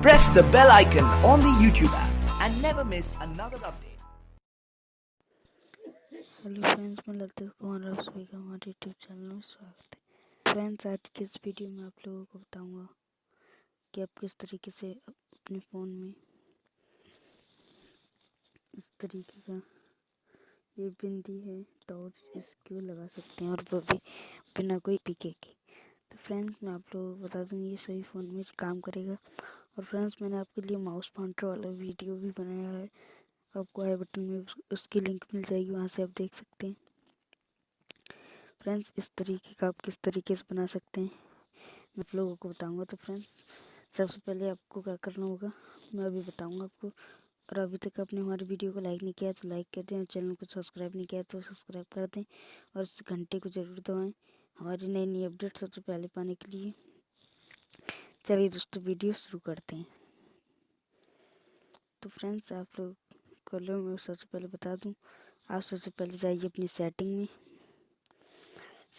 Press the bell icon on the YouTube app and never miss another update. Hello friends, मैं ललित कुमार, आप सभी का हमारे यूट्यूब चैनल में स्वागत है। फ्रेंड्स, आज की इस वीडियो में आप लोगों को बताऊंगा कि आप किस तरीके से अपने फ़ोन में इस तरीके का ये बिंदी है टॉर्च इसको लगा सकते हैं, और वो भी बिना कोई पीके के। तो फ्रेंड्स, मैं आप लोगों को बता दूँ ये सभी फ़ोन में काम करेगा। और फ्रेंड्स, मैंने आपके लिए माउस पॉइंटर वाला वीडियो भी बनाया है, आपको आई बटन में उसकी लिंक मिल जाएगी, वहाँ से आप देख सकते हैं। फ्रेंड्स, इस तरीके का आप किस तरीके से बना सकते हैं मैं आप लोगों को बताऊंगा। तो फ्रेंड्स, सबसे पहले आपको क्या करना होगा मैं अभी बताऊंगा आपको। और अभी तक आपने हमारी वीडियो को लाइक नहीं किया तो लाइक कर दें, और चैनल को सब्सक्राइब नहीं किया तो सब्सक्राइब कर दें, और इस घंटे को ज़रूर दबाएं हमारी नई नई अपडेट सबसे पहले पाने के लिए। चलिए दोस्तों, वीडियो शुरू करते हैं। तो फ्रेंड्स, आप लोग को मैं सबसे पहले बता दूँ, आप सबसे पहले जाइए अपनी सेटिंग में।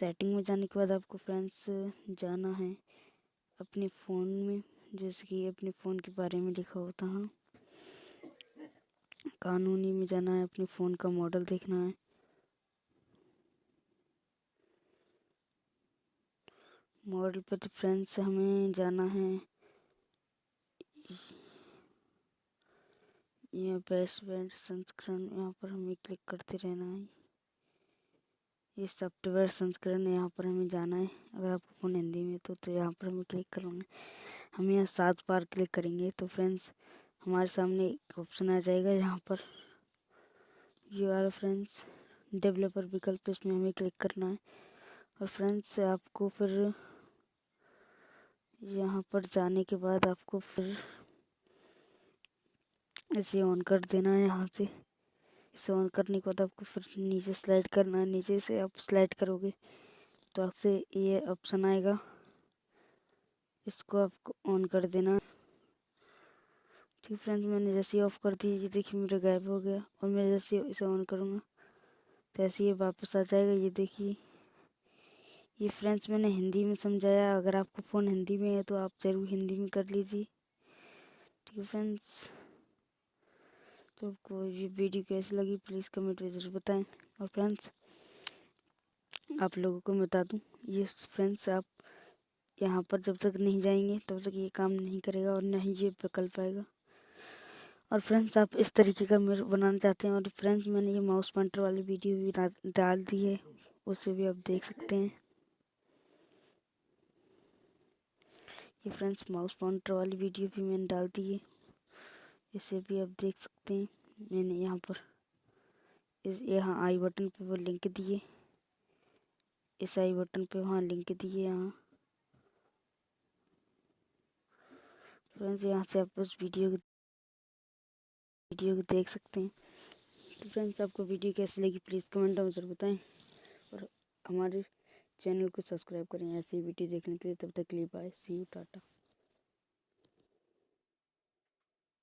सेटिंग में जाने के बाद आपको फ्रेंड्स जाना है अपने फ़ोन में, जैसे कि अपने फ़ोन के बारे में लिखा होता है। कानूनी में जाना है, अपने फ़ोन का मॉडल देखना है। मॉडल पर तो फ्रेंड्स हमें जाना है यह बेस्ट संस्करण, यहाँ पर हमें क्लिक करते रहना है। ये सॉफ्टवेयर संस्करण यहाँ पर हमें जाना है। अगर आपका फ़ोन हिंदी में तो यहाँ पर हमें क्लिक करना है। हम यहाँ 7 बार क्लिक करेंगे तो फ्रेंड्स हमारे सामने एक ऑप्शन आ जाएगा, यहाँ पर ये वाला फ्रेंड्स डेवलपर विकल्प, इसमें हमें क्लिक करना है। और फ्रेंड्स आपको फिर यहाँ पर जाने के बाद आपको फिर इसे ऑन कर देना है। यहाँ से इसे ऑन करने के बाद आपको फिर नीचे स्लाइड करना है। नीचे से आप स्लाइड करोगे तो आपसे ये ऑप्शन आएगा, इसको आपको ऑन कर देना है। ठीक फ्रेंड्स, मैंने जैसे ही ऑफ कर दी, ये देखिए मेरा गायब हो गया। और मैं जैसे इसे ऑन करूँगा तो ऐसे ये वापस आ जाएगा। ये देखिए, ये फ्रेंड्स मैंने हिंदी में समझाया। अगर आपका फ़ोन हिंदी में है तो आप ज़रूर हिंदी में कर लीजिए। ठीक है फ्रेंड्स, तो आपको ये वीडियो कैसी लगी प्लीज़ कमेंट में ज़रूर बताएं। और फ्रेंड्स, आप लोगों को मैं बता दूं, ये फ्रेंड्स आप यहाँ पर जब तक नहीं जाएंगे तब तक ये काम नहीं करेगा और ना ही ये विकल्प आएगा। और फ्रेंड्स, आप इस तरीके का मेरे बनाना चाहते हैं। और फ्रेंड्स, मैंने ये माउस पॉइंटर वाली वीडियो भी डाल दी है, उसे भी आप देख सकते हैं। ये फ्रेंड्स माउस पॉइंटर वाली वीडियो भी मैंने डाल दी है, इसे भी आप देख सकते हैं। मैंने यहाँ पर यहाँ आई बटन पे वो लिंक दिए, इस आई बटन पे वहाँ लिंक दिए यहाँ। फ्रेंड्स, यहाँ से आप उस वीडियो को देख सकते हैं। तो फ्रेंड्स, आपको वीडियो कैसी लगी प्लीज़ कमेंट में ज़रूर बताएं, और हमारे चैनल को सब्सक्राइब करें ऐसी वीडियो देखने के लिए। तब तक के लिए बाय, सी यू, टाटा।